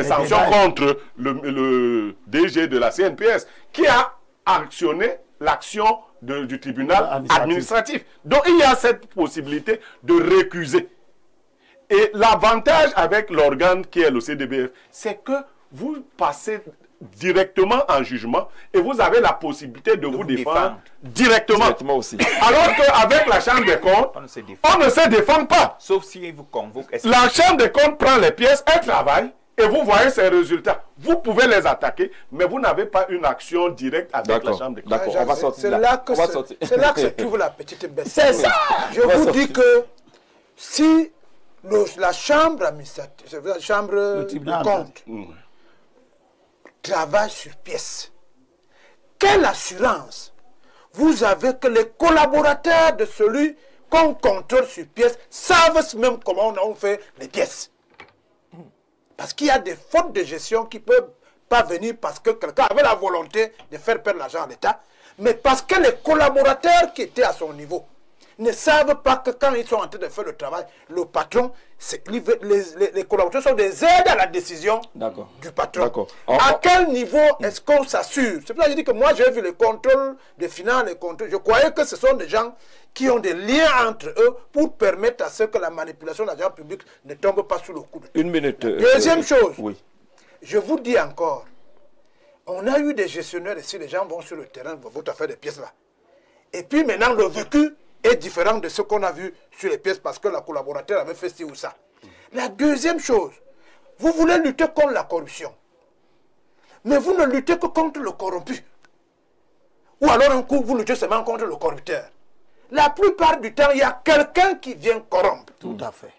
sanctions contre le DG de la CNPS, qui a actionné l'action du tribunal administratif. Donc il y a cette possibilité de récuser. Et l'avantage avec l'organe qui est le CDBF, c'est que vous passez directement en jugement et vous avez la possibilité de vous défendre directement aussi. Alors qu'avec la Chambre des comptes, on ne se défend pas. Sauf si vous convoquez. La Chambre des comptes prend les pièces, elle travaille. Et vous voyez ces résultats. Vous pouvez les attaquer, mais vous n'avez pas une action directe avec la Chambre des comptes. D'accord, on va sortir. C'est là que se trouve la petite bête. C'est ça. Je vous dis que si la Chambre administrative, la Chambre de compte travaille sur pièce, quelle assurance vous avez que les collaborateurs de celui qu'on contrôle sur pièce savent même comment on fait les pièces? Parce qu'il y a des fautes de gestion qui ne peuvent pas venir parce que quelqu'un avait la volonté de faire perdre l'argent à l'État, mais parce que les collaborateurs qui étaient à son niveau ne savent pas que quand ils sont en train de faire le travail, le patron, les collaborateurs sont des aides à la décision du patron. À quel niveau est-ce qu'on s'assure? C'est pour ça que je dis que moi j'ai vu les contrôles des finances, les contrôles. Je croyais que ce sont des gens qui ont des liens entre eux pour permettre à ce que la manipulation de l'argent public ne tombe pas sous le coup de... Une minute. Deuxième chose, je vous dis encore, on a eu des gestionnaires ici, les gens vont sur le terrain, vont faire des pièces là. Et puis maintenant, le vécu est différent de ce qu'on a vu sur les pièces parce que la collaborateur avait fait ci ou ça. La deuxième chose, vous voulez lutter contre la corruption, mais vous ne luttez que contre le corrompu. Ou alors un coup, vous luttez seulement contre le corrupteur. la plupart du temps, il y a quelqu'un qui vient corrompre. Tout à fait.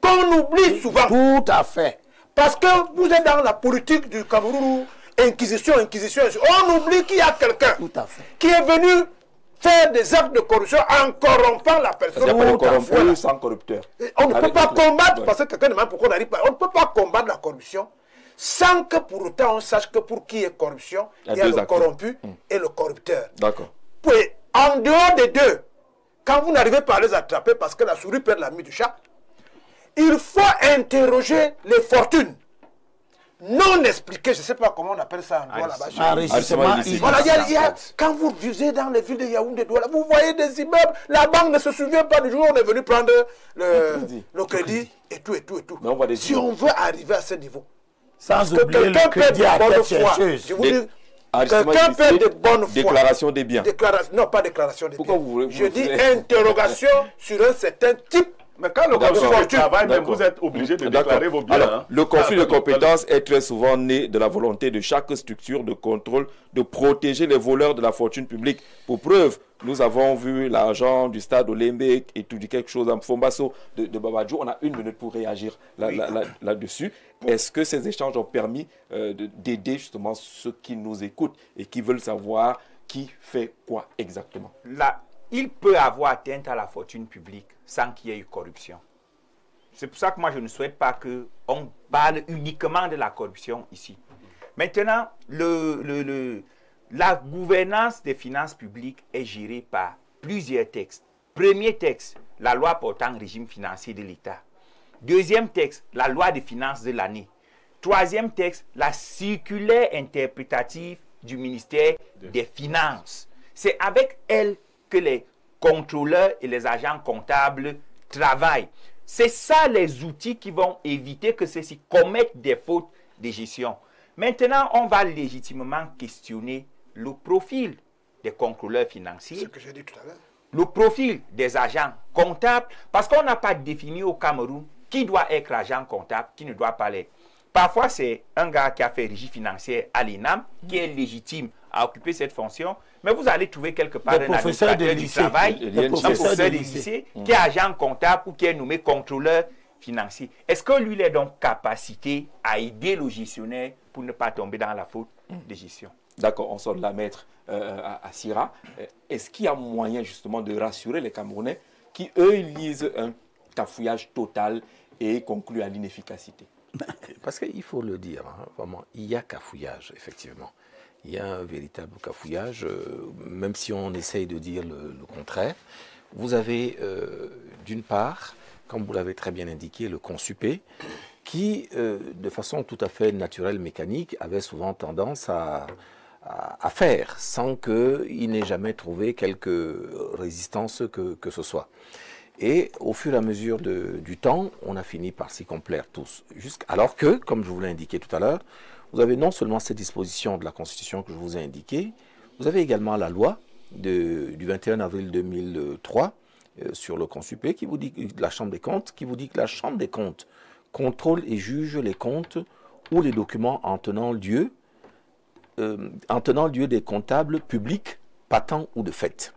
Qu'on oublie souvent. Tout à fait. Parce que vous êtes dans la politique du Cameroun, inquisition. On oublie qu'il y a quelqu'un qui est venu faire des actes de corruption en corrompant la personne. Il n'y a pas de corrompu sans corrupteur. On ne peut pas combattre, parce que quelqu'un demande pourquoi on n'arrive pas. On ne peut pas combattre la corruption sans que pour autant on sache que pour qui est corruption, il y a le corrompu et le corrupteur. D'accord. Puis, en dehors des deux, quand vous n'arrivez pas à les attraper parce que la souris perd la mie du chat, il faut interroger les fortunes non expliquées. Je ne sais pas comment on appelle ça en droit là-bas. Enrichissement. Voilà, quand vous visez dans les villes de Yaoundé, vous voyez des immeubles, la banque ne se souvient pas du jour où on est venu prendre le crédit et tout. Mais on voit des si on veut arriver à ce niveau, sans que oublier quelqu'un le crédit à bonne tête foi, chercheuse. je vous dis, Enrichissement quelqu'un peut illicite, de bonne foi. déclaration des biens. Non, pas déclaration des Pourquoi biens. vous voulez- Je vous dis voulez- interrogation sur un certain type. Mais quand le D'accord. contrôle travaille, même D'accord. vous êtes obligé de D'accord. déclarer vos biens. Alors, hein. le conflit de Ça, compétences est très souvent né de la volonté de chaque structure de contrôle de protéger les voleurs de la fortune publique. Pour preuve, nous avons vu l'agent du stade Olembe et tout dit quelque chose en Fombasso de Babadjou. On a 1 minute pour réagir là-dessus. Est-ce que ces échanges ont permis d'aider justement ceux qui nous écoutent et qui veulent savoir qui fait quoi exactement? Là, il peut avoir atteinte à la fortune publique sans qu'il y ait eu corruption. C'est pour ça que moi, je ne souhaite pas qu'on parle uniquement de la corruption ici. Maintenant, la gouvernance des finances publiques est gérée par plusieurs textes. Premier texte, la loi portant régime financier de l'État. Deuxième texte, la loi des finances de l'année. Troisième texte, la circulaire interprétative du ministère des Finances. C'est avec elle que les contrôleurs et les agents comptables travaillent. C'est ça les outils qui vont éviter que ceux-ci commettent des fautes de gestion. Maintenant, on va légitimement questionner le profil des contrôleurs financiers. Ce que j'ai dit tout à l'heure. Le profil des agents comptables, parce qu'on n'a pas défini au Cameroun qui doit être agent comptable, qui ne doit pas l'être. Parfois, c'est un gars qui a fait régie financière à l'INAM, qui est légitime à occuper cette fonction, mais vous allez trouver quelque part un administrateur du travail, un professeur de lycée, qui est agent comptable ou qui est nommé contrôleur financier. Est-ce que lui, il est donc capacité à aider le gestionnaire pour ne pas tomber dans la faute de gestion? D'accord, on sort de la maître à Sira. Est-ce qu'il y a moyen justement de rassurer les Camerounais qui, eux, lisent un cafouillage total et concluent à l'inefficacité? Parce qu'il faut le dire, hein, vraiment, il y a cafouillage, effectivement. Il y a un véritable cafouillage, même si on essaye de dire le contraire. Vous avez, d'une part, comme vous l'avez très bien indiqué, le consupé, qui, de façon tout à fait naturelle, mécanique, avait souvent tendance à faire, sans qu'il n'ait jamais trouvé quelque résistance que ce soit. Et au fur et à mesure du temps, on a fini par s'y complaire tous. Alors que, comme je vous l'ai indiqué tout à l'heure, vous avez non seulement ces dispositions de la Constitution que je vous ai indiquées, vous avez également la loi du 21 avril 2003 sur le consupé, qui vous dit, la Chambre des comptes, qui vous dit que la Chambre des comptes contrôle et juge les comptes ou les documents en tenant lieu des comptables publics, patents ou de fait.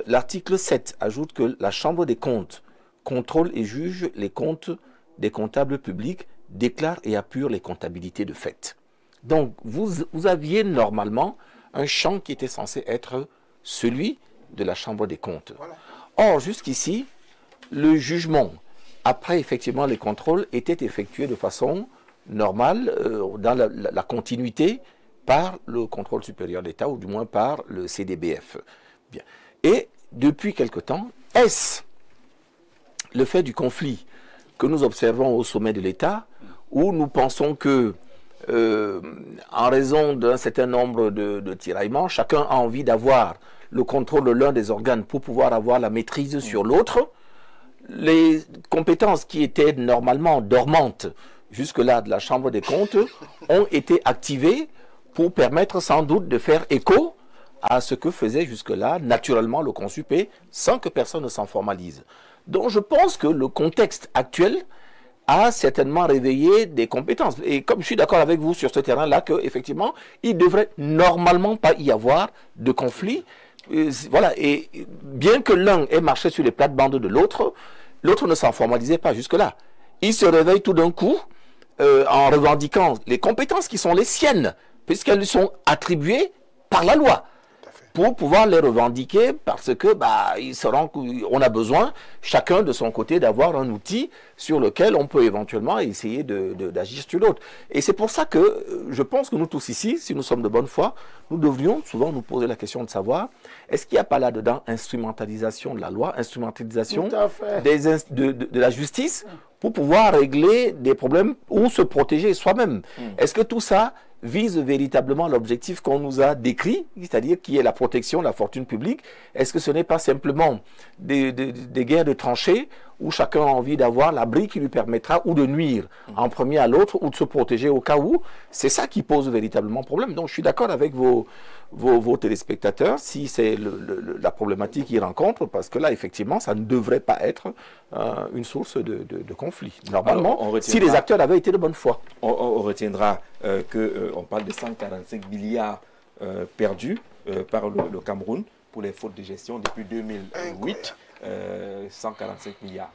L'article 7 ajoute que la Chambre des comptes contrôle et juge les comptes des comptables publics, déclare et appure les comptabilités de fait. Donc, vous aviez normalement un champ qui était censé être celui de la Chambre des comptes. Voilà. Or, jusqu'ici, le jugement, après effectivement les contrôles, était effectué de façon normale, dans la continuité, par le contrôle supérieur d'État, ou du moins par le CDBF. Bien. Et depuis quelque temps, est-ce le fait du conflit que nous observons au sommet de l'État, où nous pensons que, en raison d'un certain nombre de tiraillements, chacun a envie d'avoir le contrôle de l'un des organes pour pouvoir avoir la maîtrise sur l'autre. Les compétences qui étaient normalement dormantes jusque-là de la Chambre des comptes ont été activées pour permettre sans doute de faire écho à ce que faisait jusque-là naturellement le consupé sans que personne ne s'en formalise. Donc je pense que le contexte actuel a certainement réveillé des compétences. Et comme je suis d'accord avec vous sur ce terrain-là, qu'effectivement, il ne devrait normalement pas y avoir de conflit, Voilà, et bien que l'un ait marché sur les plates-bandes de l'autre, l'autre ne s'en formalisait pas jusque-là. Il se réveille tout d'un coup en revendiquant les compétences qui sont les siennes, puisqu'elles lui sont attribuées par la loi, pour pouvoir les revendiquer, parce que on a besoin, chacun de son côté, d'avoir un outil sur lequel on peut éventuellement essayer d'agir sur l'autre. Et c'est pour ça que je pense que nous tous ici, si nous sommes de bonne foi, nous devrions souvent nous poser la question de savoir, est-ce qu'il n'y a pas là-dedans instrumentalisation de la loi, instrumentalisation de la justice, pour pouvoir régler des problèmes ou se protéger soi-même? Est-ce que tout ça vise véritablement l'objectif qu'on nous a décrit, c'est-à-dire qui est la protection de la fortune publique? Est-ce que ce n'est pas simplement des guerres de tranchées où chacun a envie d'avoir l'abri qui lui permettra ou de nuire en premier à l'autre ou de se protéger au cas où? C'est ça qui pose véritablement problème. Donc je suis d'accord avec vos téléspectateurs si c'est la problématique qu'ils rencontrent, parce que là effectivement ça ne devrait pas être une source de conflit. Normalement, si les acteurs avaient été de bonne foi. On retiendra qu'on parle de 145 milliards perdus par le Cameroun pour les fautes de gestion depuis 2008. 145 milliards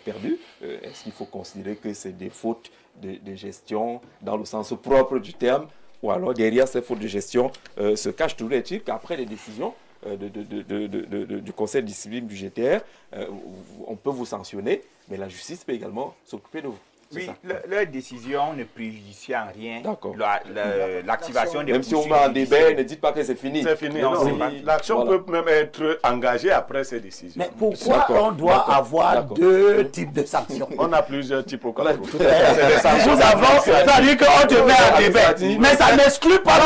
perdus. Est-ce qu'il faut considérer que c'est des fautes de gestion dans le sens propre du terme, ou alors derrière ces fautes de gestion se cachent tous les trucs qu'après les décisions du Conseil de discipline budgétaire, on peut vous sanctionner, mais la justice peut également s'occuper de vous. Oui, leur décision ne préjudicie en rien l'activation des Même si on va en débat, ne dites pas que c'est fini. C'est fini. L'action peut même être engagée après ces décisions. Mais pourquoi on doit avoir deux types de sanctions? On a plusieurs types au Cameroun. Nous avons, c'est-à-dire qu'on te met en débat. Mais ça n'exclut pas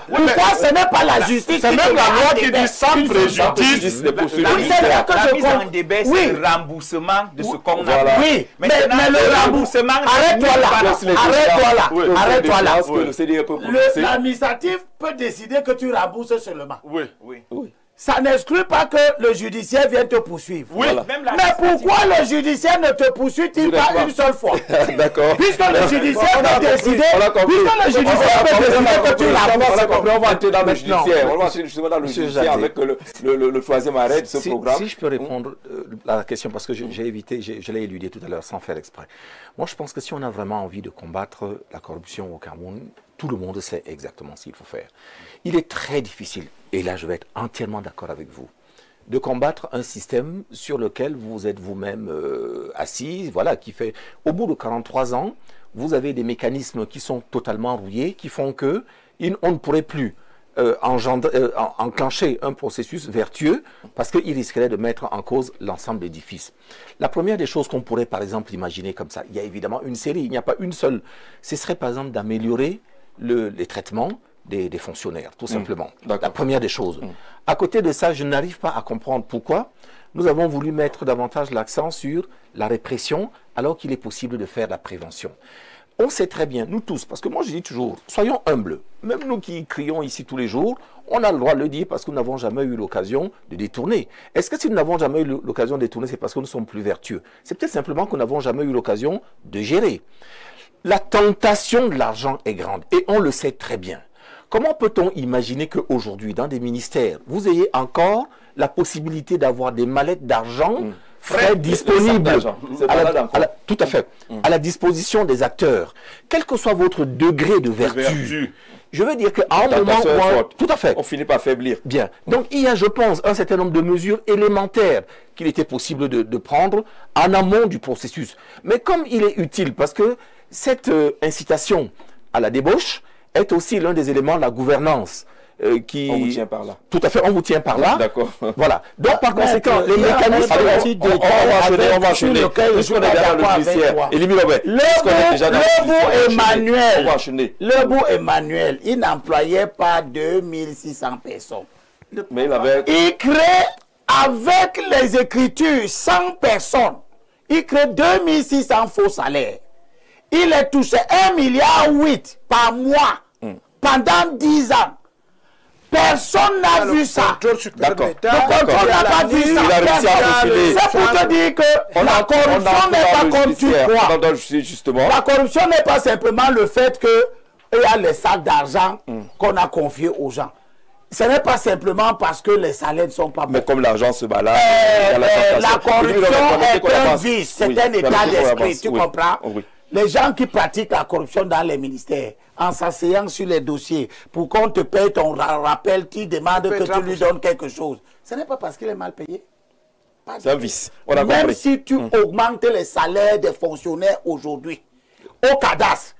pourquoi ce n'est pas la justice? C'est même la loi qui dit sans préjudice. La mise en débat, c'est le remboursement de ce qu'on a. Oui, mais le remboursement. Arrête-toi là. Arrête-toi là. L'administratif peut décider que tu rembourses seulement. Oui. Ça n'exclut pas que le judiciaire vienne te poursuivre. Oui. Mais pourquoi le judiciaire ne te poursuit-il pas une seule fois? D'accord. Puisque le judiciaire peut décider que tu rembourses. On va entrer dans le judiciaire. On va entrer justement dans le judiciaire avec le troisième arrêt de ce programme. Si je peux répondre à la question, parce que j'ai évité, je l'ai éludé tout à l'heure sans faire exprès. Moi, je pense que si on a vraiment envie de combattre la corruption au Cameroun, tout le monde sait exactement ce qu'il faut faire. Il est très difficile, et là je vais être entièrement d'accord avec vous, de combattre un système sur lequel vous êtes vous-même assis, voilà, qui fait, au bout de 43 ans, vous avez des mécanismes qui sont totalement rouillés, qui font que on ne pourrait plus enclencher un processus vertueux parce qu'il risquerait de mettre en cause l'ensemble de l'édifice. La première des choses qu'on pourrait par exemple imaginer comme ça, il y a évidemment une série, il n'y a pas une seule, ce serait par exemple d'améliorer les traitements des fonctionnaires, tout simplement. La première des choses. À côté de ça, je n'arrive pas à comprendre pourquoi nous avons voulu mettre davantage l'accent sur la répression alors qu'il est possible de faire la prévention. On sait très bien, nous tous, parce que moi je dis toujours, soyons humbles. Même nous qui crions ici tous les jours, on a le droit de le dire parce que nous n'avons jamais eu l'occasion de détourner. Est-ce que si nous n'avons jamais eu l'occasion de détourner, c'est parce que nous sommes plus vertueux? C'est peut-être simplement que nous n'avons jamais eu l'occasion de gérer. La tentation de l'argent est grande et on le sait très bien. Comment peut-on imaginer qu'aujourd'hui, dans des ministères, vous ayez encore la possibilité d'avoir des mallettes d'argent frais disponibles tout à fait, à la disposition des acteurs, quel que soit votre degré de vertu. Je veux dire qu'à un moment tout à fait, on finit par faiblir. Bien. Donc il y a, je pense, un certain nombre de mesures élémentaires qu'il était possible de prendre en amont du processus. Mais comme il est utile, parce que cette incitation à la débauche est aussi l'un des éléments de la gouvernance. On vous tient par là. Tout à fait, on vous tient par là. D'accord. Voilà. Donc, par conséquent, les mécanismes... On va enchaîner. Le bout Emmanuel, il n'employait pas 2600 personnes. Mais il crée, avec les écritures, 100 personnes. Il crée 2600 faux salaires. Il est touché 1,8 milliard par mois pendant 10 ans. Personne n'a vu ça. D'accord. Le contrôle n'a pas vu ça. C'est pour te dire que la corruption n'est pas comme tu crois. La corruption n'est pas simplement le fait qu'il y a les sacs d'argent qu'on a confiés aux gens. ce n'est pas simplement parce que les salaires ne sont pas bons. Mais comme l'argent se balade, la corruption est un vice, c'est un état d'esprit, tu comprends? Oui. Les gens qui pratiquent la corruption dans les ministères, en s'asseyant sur les dossiers, pour qu'on te paye ton rappel, qui demande que tu lui donnes quelque chose, ce n'est pas parce qu'il est mal payé. C'est un vice. On a Même compris. si tu augmentes les salaires des fonctionnaires aujourd'hui, au cadastre,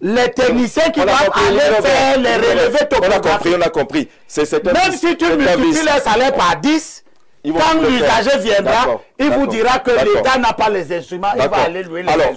les techniciens qui doivent aller faire les relevés topographiques, On a compris. Même si tu multiplies les salaires par 10, quand l'usager viendra, il vous dira que l'État n'a pas les instruments, il va aller louer les instruments.